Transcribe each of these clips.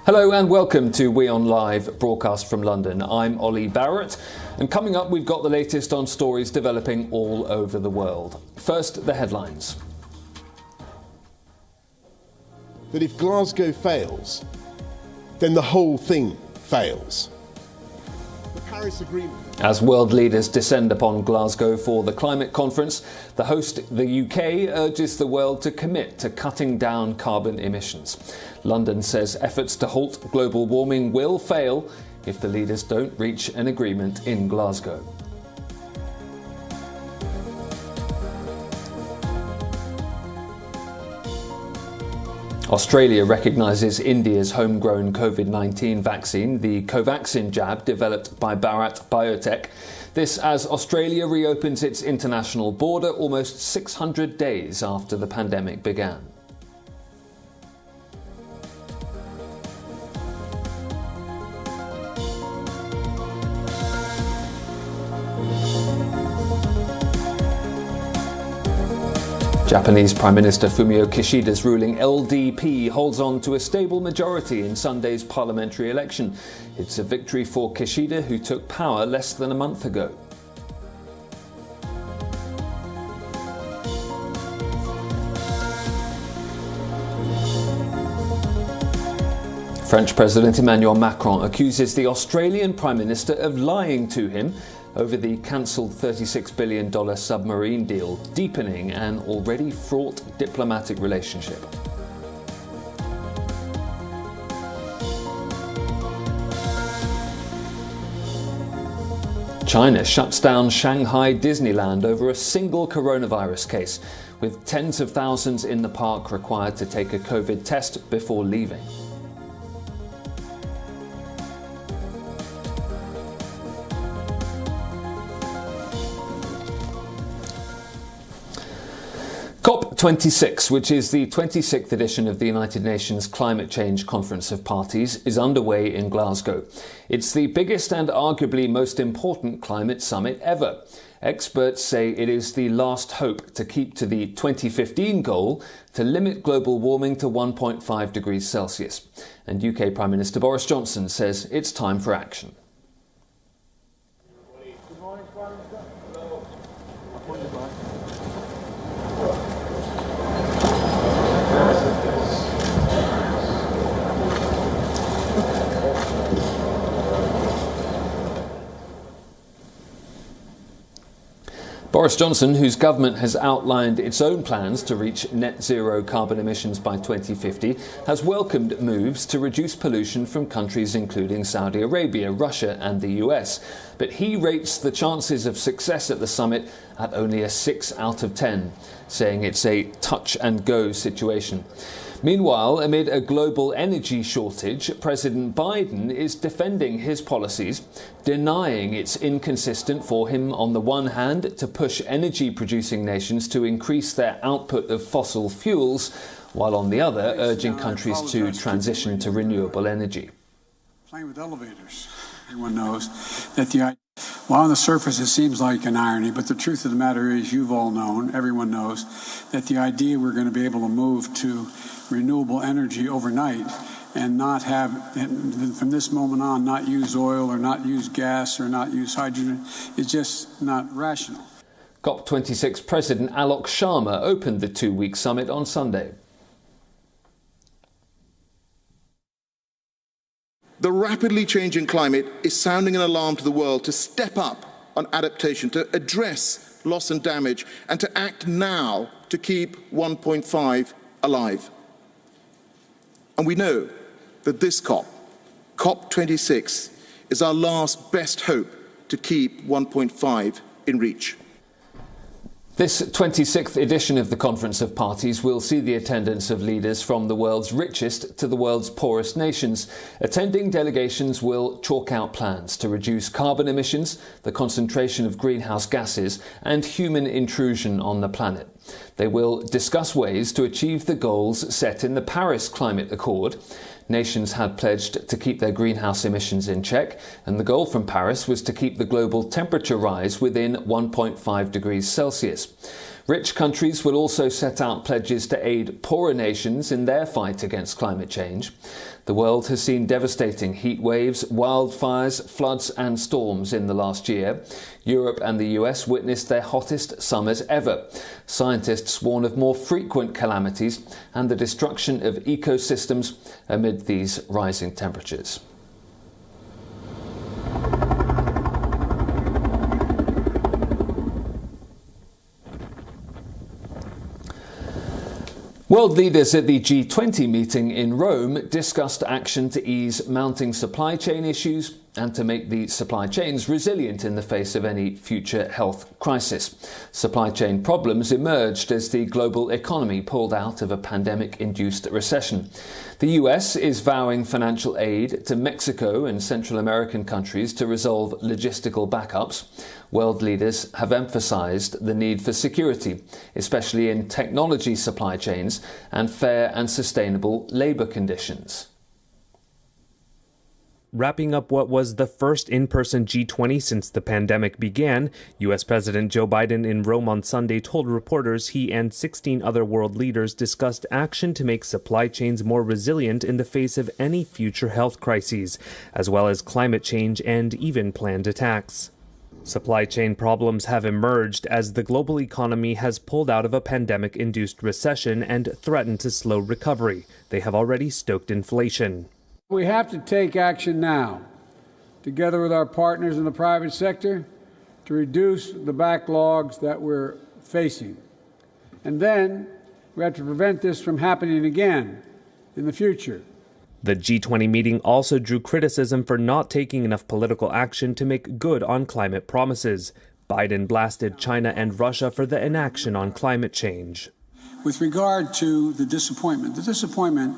Hello and welcome to WION Live Broadcast from London. I'm Ollie Barrett, and coming up we've got the latest on stories developing all over the world. First, the headlines. That if Glasgow fails, then the whole thing fails. The Paris Agreement. As world leaders descend upon Glasgow for the climate conference, the host, the UK, urges the world to commit to cutting down carbon emissions. London says efforts to halt global warming will fail if the leaders don't reach an agreement in Glasgow. Australia recognises India's homegrown COVID-19 vaccine, the Covaxin jab developed by Bharat Biotech. This as Australia reopens its international border almost 600 days after the pandemic began. Japanese Prime Minister Fumio Kishida's ruling LDP holds on to a stable majority in Sunday's parliamentary election. It's a victory for Kishida, who took power less than a month ago. French President Emmanuel Macron accuses the Australian Prime Minister of lying to him over the cancelled $36 billion submarine deal, deepening an already fraught diplomatic relationship. China shuts down Shanghai Disneyland over a single coronavirus case, with tens of thousands in the park required to take a COVID test before leaving. COP26, which is the 26th edition of the United Nations Climate Change Conference of Parties, is underway in Glasgow. It's the biggest and arguably most important climate summit ever. Experts say it is the last hope to keep to the 2015 goal to limit global warming to 1.5 degrees Celsius. And UK Prime Minister Boris Johnson says it's time for action. Good morning, Prime Minister. Hello. Appointed by. Boris Johnson, whose government has outlined its own plans to reach net zero carbon emissions by 2050, has welcomed moves to reduce pollution from countries including Saudi Arabia, Russia and the US. But he rates the chances of success at the summit at only a 6 out of 10, saying it's a touch and go situation. Meanwhile, amid a global energy shortage, President Biden is defending his policies, denying it's inconsistent for him on the one hand to push energy-producing nations to increase their output of fossil fuels, while on the other urging countries to transition to renewable energy. Playing with elevators. Everyone knows that while on the surface it seems like an irony, but the truth of the matter is, you've all known, everyone knows, that the idea we're going to be able to move to renewable energy overnight and not have, from this moment on, not use oil or not use gas or not use hydrogen is just not rational. COP26 President Alok Sharma opened the two-week summit on Sunday. The rapidly changing climate is sounding an alarm to the world to step up on adaptation, to address loss and damage, and to act now to keep 1.5 alive. And we know that this COP26, is our last best hope to keep 1.5 in reach. This 26th edition of the Conference of Parties will see the attendance of leaders from the world's richest to the world's poorest nations. Attending delegations will chalk out plans to reduce carbon emissions, the concentration of greenhouse gases, and human intrusion on the planet. They will discuss ways to achieve the goals set in the Paris Climate Accord. Nations had pledged to keep their greenhouse emissions in check, and the goal from Paris was to keep the global temperature rise within 1.5 degrees Celsius. Rich countries will also set out pledges to aid poorer nations in their fight against climate change. The world has seen devastating heat waves, wildfires, floods and storms in the last year. Europe and the US witnessed their hottest summers ever. Scientists warn of more frequent calamities and the destruction of ecosystems amid these rising temperatures. World leaders at the G20 meeting in Rome discussed action to ease mounting supply chain issues and to make the supply chains resilient in the face of any future health crisis. Supply chain problems emerged as the global economy pulled out of a pandemic-induced recession. The US is vowing financial aid to Mexico and Central American countries to resolve logistical backups. World leaders have emphasized the need for security, especially in technology supply chains, and fair and sustainable labor conditions. Wrapping up what was the first in-person G20 since the pandemic began, U.S. President Joe Biden in Rome on Sunday told reporters he and 16 other world leaders discussed action to make supply chains more resilient in the face of any future health crises, as well as climate change and even planned attacks. Supply chain problems have emerged as the global economy has pulled out of a pandemic-induced recession and threatened to slow recovery. They have already stoked inflation. We have to take action now, together with our partners in the private sector, to reduce the backlogs that we're facing. And then we have to prevent this from happening again in the future. The G20 meeting also drew criticism for not taking enough political action to make good on climate promises. Biden blasted China and Russia for the inaction on climate change. With regard to the disappointment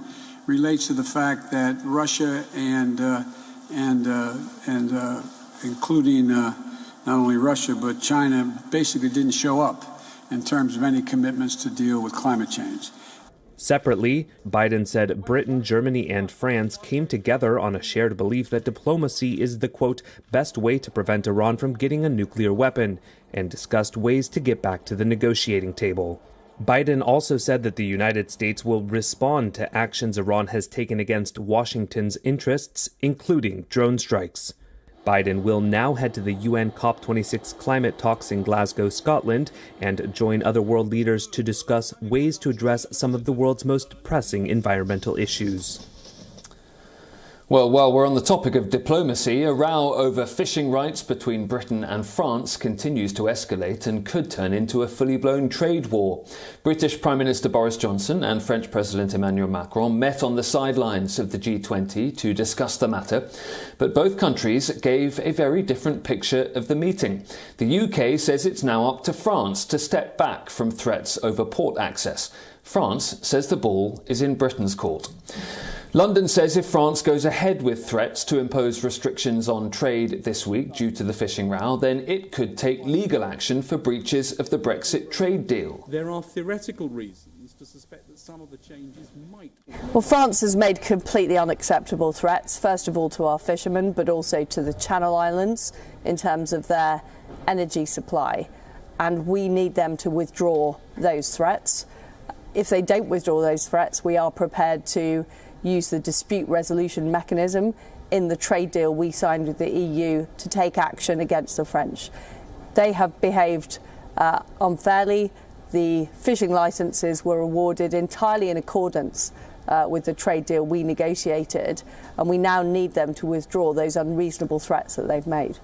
relates to the fact that Russia and including not only Russia but China basically didn't show up in terms of any commitments to deal with climate change. Separately, Biden said Britain, Germany and France came together on a shared belief that diplomacy is the, quote, best way to prevent Iran from getting a nuclear weapon, and discussed ways to get back to the negotiating table. Biden also said that the United States will respond to actions Iran has taken against Washington's interests, including drone strikes. Biden will now head to the UN COP26 climate talks in Glasgow, Scotland, and join other world leaders to discuss ways to address some of the world's most pressing environmental issues. Well, while we're on the topic of diplomacy, a row over fishing rights between Britain and France continues to escalate and could turn into a fully blown trade war. British Prime Minister Boris Johnson and French President Emmanuel Macron met on the sidelines of the G20 to discuss the matter, but both countries gave a very different picture of the meeting. The UK says it's now up to France to step back from threats over port access. France says the ball is in Britain's court. London says if France goes ahead with threats to impose restrictions on trade this week due to the fishing row, then it could take legal action for breaches of the Brexit trade deal. There are theoretical reasons to suspect that some of the changes might... Well, France has made completely unacceptable threats, first of all to our fishermen, but also to the Channel Islands in terms of their energy supply. And we need them to withdraw those threats. If they don't withdraw those threats, we are prepared to use the dispute resolution mechanism in the trade deal we signed with the EU to take action against the French. They have behaved unfairly. The fishing licences were awarded entirely in accordance with the trade deal we negotiated, and we now need them to withdraw those unreasonable threats that they've made.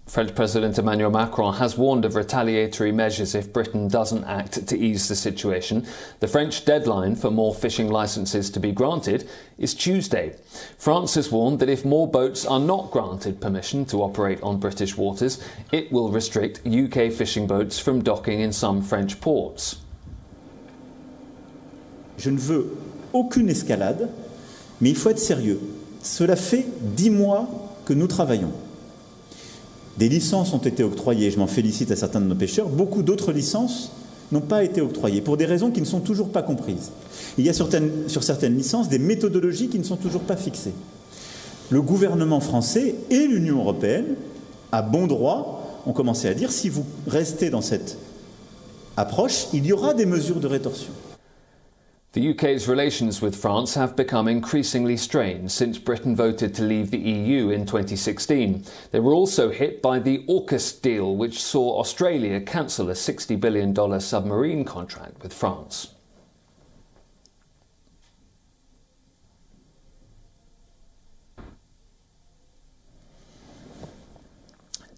French President Emmanuel Macron has warned of retaliatory measures if Britain doesn't act to ease the situation. The French deadline for more fishing licences to be granted is Tuesday. France has warned that if more boats are not granted permission to operate on British waters, it will restrict UK fishing boats from docking in some French ports. Je ne veux aucune escalade, mais il faut être sérieux. Cela fait 10 mois que nous travaillons. Des licences ont été octroyées, je m'en félicite à certains de nos pêcheurs. Beaucoup d'autres licences n'ont pas été octroyées, pour des raisons qui ne sont toujours pas comprises. Il y a sur certaines licences des méthodologies qui ne sont toujours pas fixées. Le gouvernement français et l'Union européenne, à bon droit, ont commencé à dire si vous restez dans cette approche, il y aura des mesures de rétorsion. The UK's relations with France have become increasingly strained since Britain voted to leave the EU in 2016. They were also hit by the AUKUS deal, which saw Australia cancel a $60 billion submarine contract with France.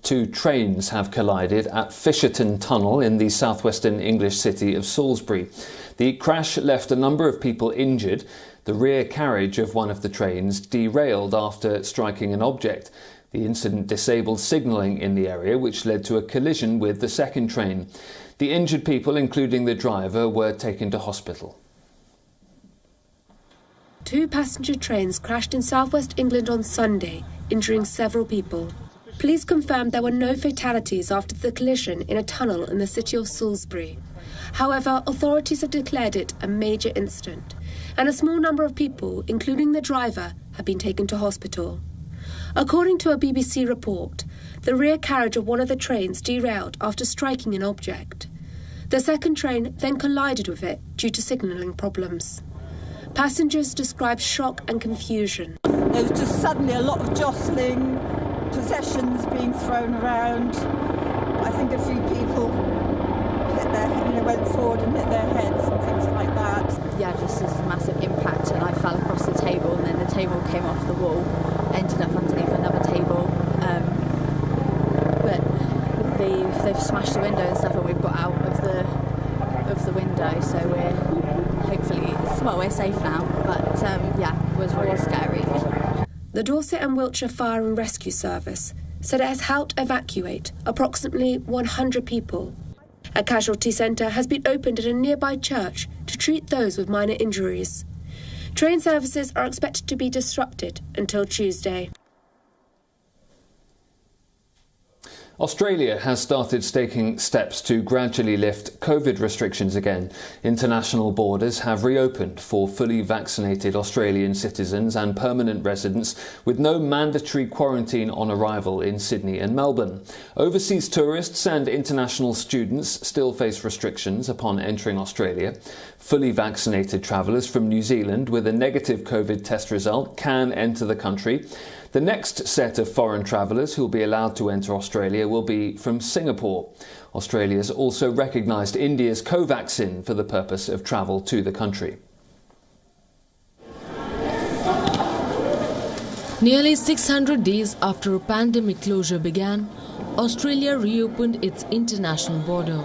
Two trains have collided at Fisherton Tunnel in the southwestern English city of Salisbury. The crash left a number of people injured. The rear carriage of one of the trains derailed after striking an object. The incident disabled signalling in the area, which led to a collision with the second train. The injured people, including the driver, were taken to hospital. Two passenger trains crashed in southwest England on Sunday, injuring several people. Police confirmed there were no fatalities after the collision in a tunnel in the city of Salisbury. However, authorities have declared it a major incident, and a small number of people, including the driver, have been taken to hospital. According to a BBC report, the rear carriage of one of the trains derailed after striking an object. The second train then collided with it due to signalling problems. Passengers described shock and confusion. There was just suddenly a lot of jostling, possessions being thrown around. I think a few people went forward and hit their heads and things like that. Yeah, just this massive impact, and I fell across the table, and then the table came off the wall, ended up underneath another table. But they've smashed the window and stuff, and we've got out of the window, so we're safe now. But yeah, it was really scary. The Dorset and Wiltshire Fire and Rescue Service said it has helped evacuate approximately 100 people. A casualty centre has been opened at a nearby church to treat those with minor injuries. Train services are expected to be disrupted until Tuesday. Australia has started taking steps to gradually lift COVID restrictions again. International borders have reopened for fully vaccinated Australian citizens and permanent residents, with no mandatory quarantine on arrival in Sydney and Melbourne. Overseas tourists and international students still face restrictions upon entering Australia. Fully vaccinated travellers from New Zealand with a negative COVID test result can enter the country. The next set of foreign travellers who will be allowed to enter Australia will be from Singapore. Australia has also recognised India's Covaxin for the purpose of travel to the country. Nearly 600 days after a pandemic closure began, Australia reopened its international border.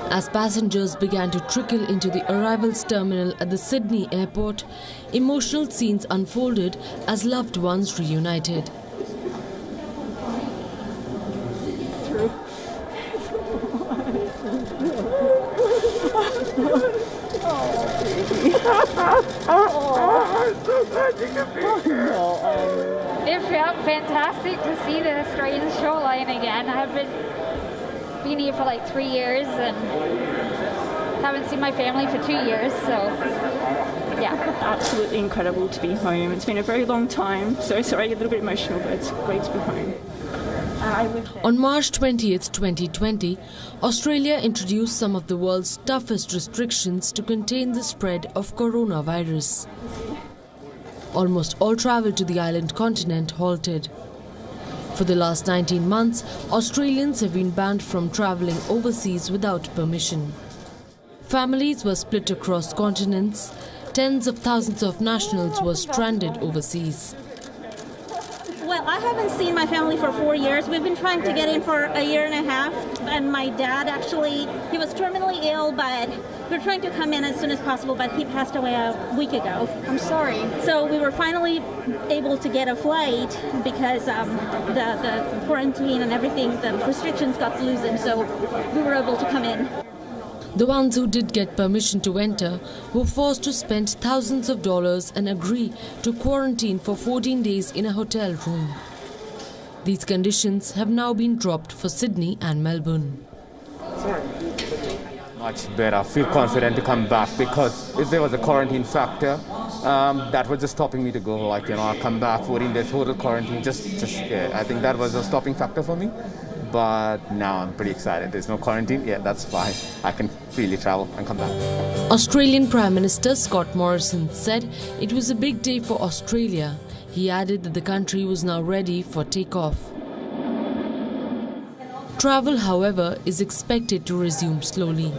As passengers began to trickle into the arrivals terminal at the Sydney airport, emotional scenes unfolded as loved ones reunited. It felt fantastic to see the Australian shoreline again. I have been here for like 3 years and haven't seen my family for 2 years, so yeah. Absolutely incredible to be home. It's been a very long time, so sorry, a little bit emotional, but it's great to be home. On March 20th, 2020, Australia introduced some of the world's toughest restrictions to contain the spread of coronavirus. Almost all travel to the island continent halted. For the last 19 months, Australians have been banned from travelling overseas without permission. Families were split across continents. Tens of thousands of nationals were stranded overseas. Well, I haven't seen my family for 4 years. We've been trying to get in for a year and a half, and my dad he was terminally ill, but we were trying to come in as soon as possible, but he passed away a week ago. I'm sorry. So we were finally able to get a flight because the quarantine and everything, the restrictions got loosened, so we were able to come in. The ones who did get permission to enter were forced to spend thousands of dollars and agree to quarantine for 14 days in a hotel room. These conditions have now been dropped for Sydney and Melbourne. Much better. I feel confident to come back because if there was a quarantine factor, that was just stopping me to go. I'll come back 14 days total quarantine. I think that was a stopping factor for me. but now I'm pretty excited. There's no quarantine. Yeah, that's fine. I can freely travel and come back. Australian Prime Minister Scott Morrison said it was a big day for Australia. He added that the country was now ready for takeoff. Travel, however, is expected to resume slowly.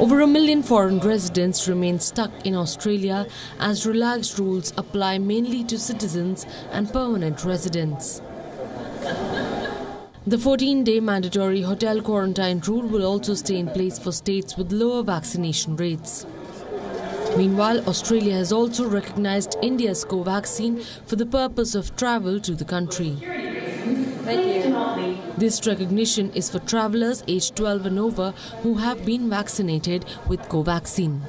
Over 1 million foreign residents remain stuck in Australia as relaxed rules apply mainly to citizens and permanent residents. The 14-day mandatory hotel quarantine rule will also stay in place for states with lower vaccination rates. Meanwhile, Australia has also recognised India's co-vaccine for the purpose of travel to the country. Thank you. This recognition is for travellers aged 12 and over who have been vaccinated with Covaxin.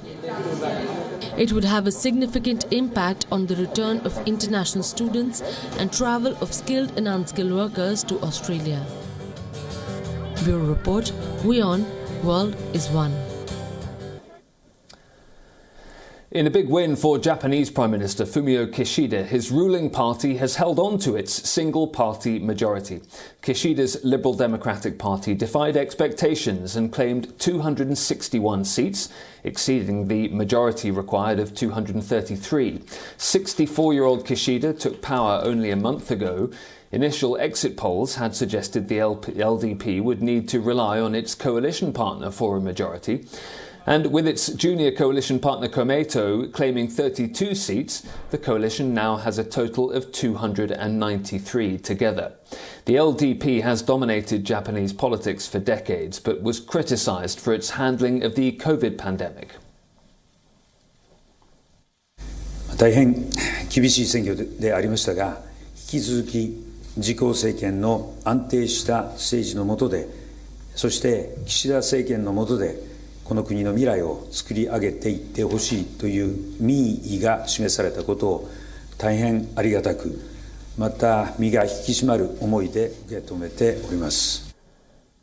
It would have a significant impact on the return of international students and travel of skilled and unskilled workers to Australia. Bureau Report, WION World is One. In a big win for Japanese Prime Minister Fumio Kishida, his ruling party has held on to its single-party majority. Kishida's Liberal Democratic Party defied expectations and claimed 261 seats, exceeding the majority required of 233. 64-year-old Kishida took power only a month ago. Initial exit polls had suggested the LDP would need to rely on its coalition partner for a majority. And with its junior coalition partner Komeito claiming 32 seats, the coalition now has a total of 293 together. The LDP has dominated Japanese politics for decades, but was criticised for its handling of the COVID pandemic. 大変厳しい選挙でありましたが、引き続き自公政権の安定した政治の下で、そして岸田政権の下で、この国の未来を作り上げていってほしいという民意が示されたことを大変ありがたく、また身が引き締まる思いで受け止めております。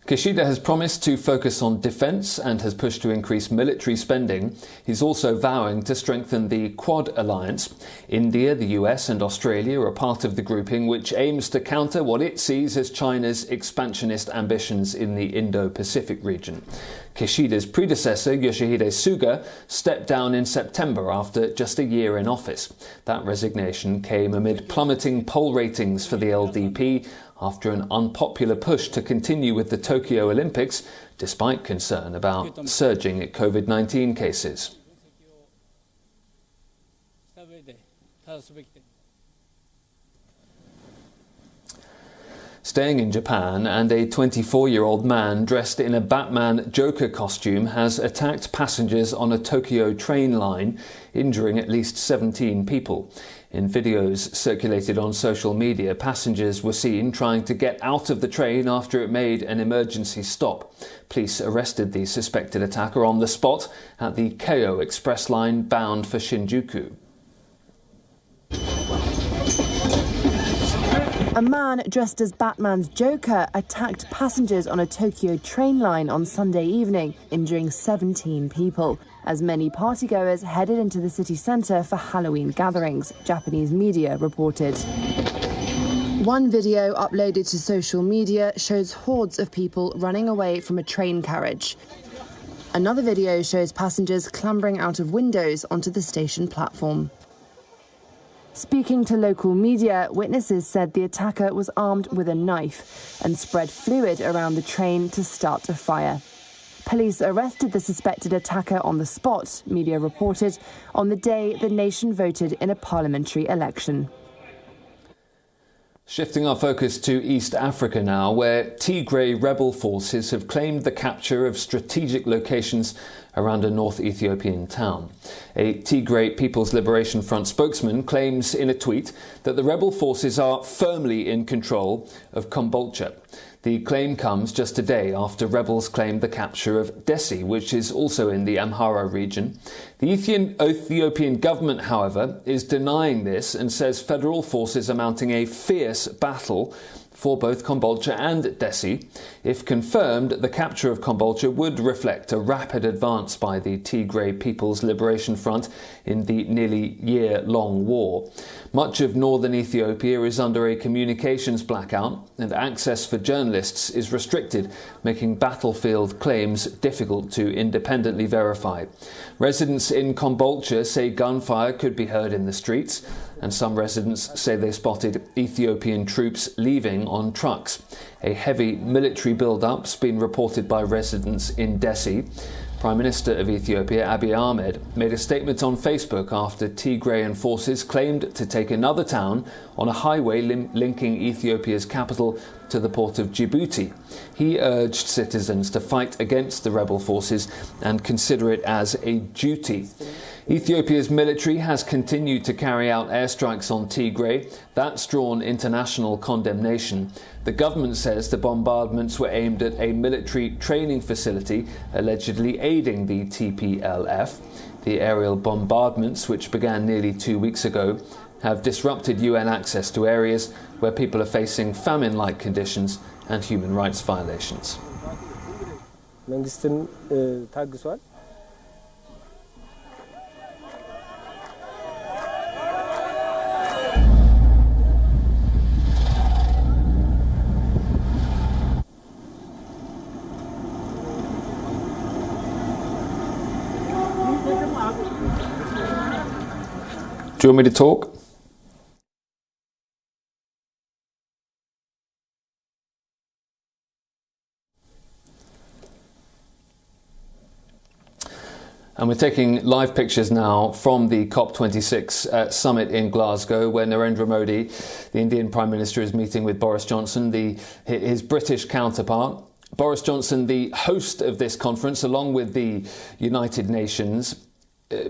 Kishida has promised to focus on defence and has pushed to increase military spending. He's also vowing to strengthen the Quad alliance. India, the US and Australia are part of the grouping which aims to counter what it sees as China's expansionist ambitions in the Indo-Pacific region. Kishida's predecessor, Yoshihide Suga, stepped down in September after just a year in office. That resignation came amid plummeting poll ratings for the LDP after an unpopular push to continue with the Tokyo Olympics, despite concern about surging COVID-19 cases. Staying in Japan, and a 24-year-old man dressed in a Batman Joker costume has attacked passengers on a Tokyo train line, injuring at least 17 people. In videos circulated on social media, passengers were seen trying to get out of the train after it made an emergency stop. Police arrested the suspected attacker on the spot at the Keio Express line bound for Shinjuku. A man dressed as Batman's Joker attacked passengers on a Tokyo train line on Sunday evening, injuring 17 people, as many partygoers headed into the city centre for Halloween gatherings, Japanese media reported. One video uploaded to social media shows hordes of people running away from a train carriage. Another video shows passengers clambering out of windows onto the station platform. Speaking to local media, witnesses said the attacker was armed with a knife and spread fluid around the train to start a fire. Police arrested the suspected attacker on the spot, media reported, on the day the nation voted in a parliamentary election. Shifting our focus to East Africa now, where Tigray rebel forces have claimed the capture of strategic locations around a North Ethiopian town. A Tigray People's Liberation Front spokesman claims in a tweet that the rebel forces are firmly in control of Kombolcha. The claim comes just a day after rebels claimed the capture of Dessie, which is also in the Amhara region. The Ethiopian government, however, is denying this and says federal forces are mounting a fierce battle for both Kombolcha and Dessie. If confirmed, the capture of Kombolcha would reflect a rapid advance by the Tigray People's Liberation Front in the nearly year-long war. Much of northern Ethiopia is under a communications blackout, and access for journalists is restricted, making battlefield claims difficult to independently verify. Residents in Kombolcha say gunfire could be heard in the streets, and some residents say they spotted Ethiopian troops leaving on trucks. A heavy military build-up's been reported by residents in Dessie. Prime Minister of Ethiopia, Abiy Ahmed, made a statement on Facebook after Tigrayan forces claimed to take another town on a highway linking Ethiopia's capital to the port of Djibouti. He urged citizens to fight against the rebel forces and consider it as a duty. Ethiopia's military has continued to carry out airstrikes on Tigray. That's drawn international condemnation. The government says the bombardments were aimed at a military training facility, allegedly aiding the TPLF. The aerial bombardments, which began nearly 2 weeks ago, have disrupted UN access to areas where people are facing famine-like conditions and human rights violations. Do you want me to talk? And we're taking live pictures now from the COP26 summit in Glasgow, where Narendra Modi, the Indian Prime Minister, is meeting with Boris Johnson, his British counterpart. Boris Johnson, the host of this conference, along with the United Nations.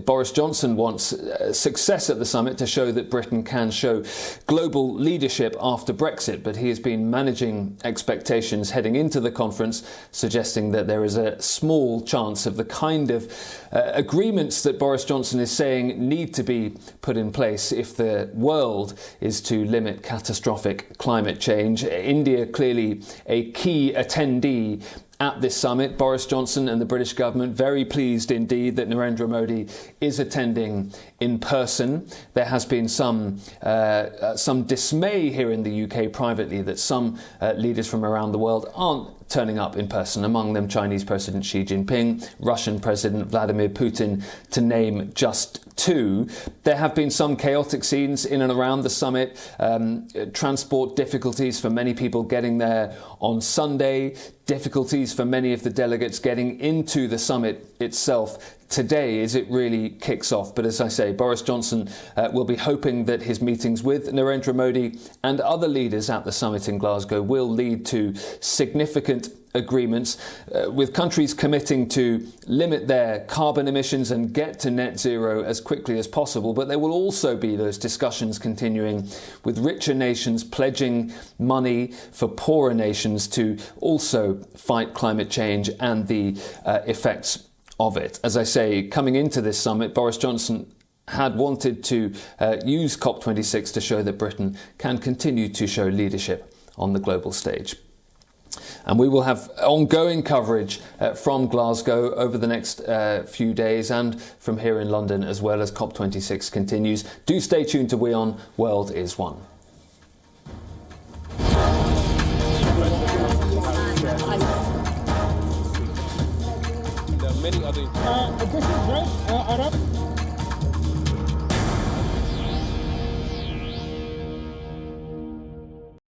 Boris Johnson wants success at the summit to show that Britain can show global leadership after Brexit, but he has been managing expectations heading into the conference, suggesting that there is a small chance of the kind of agreements that Boris Johnson is saying need to be put in place if the world is to limit catastrophic climate change. India clearly a key attendee at this summit. Boris Johnson and the British government very pleased indeed that Narendra Modi is attending in person. There has been some dismay here in the UK privately that some leaders from around the world aren't turning up in person, among them Chinese President Xi Jinping, Russian President Vladimir Putin, to name just two. There have been some chaotic scenes in and around the summit, transport difficulties for many people getting there on Sunday, difficulties for many of the delegates getting into the summit itself today as it really kicks off. But as I say, Boris Johnson will be hoping that his meetings with Narendra Modi and other leaders at the summit in Glasgow will lead to significant agreements, with countries committing to limit their carbon emissions and get to net zero as quickly as possible. But there will also be those discussions continuing with richer nations pledging money for poorer nations to also fight climate change and the effects of it. As I say, coming into this summit, Boris Johnson had wanted to use COP26 to show that Britain can continue to show leadership on the global stage. And we will have ongoing coverage from Glasgow over the next few days and from here in London as well as COP26 continues. Do stay tuned to WION World is One. Many other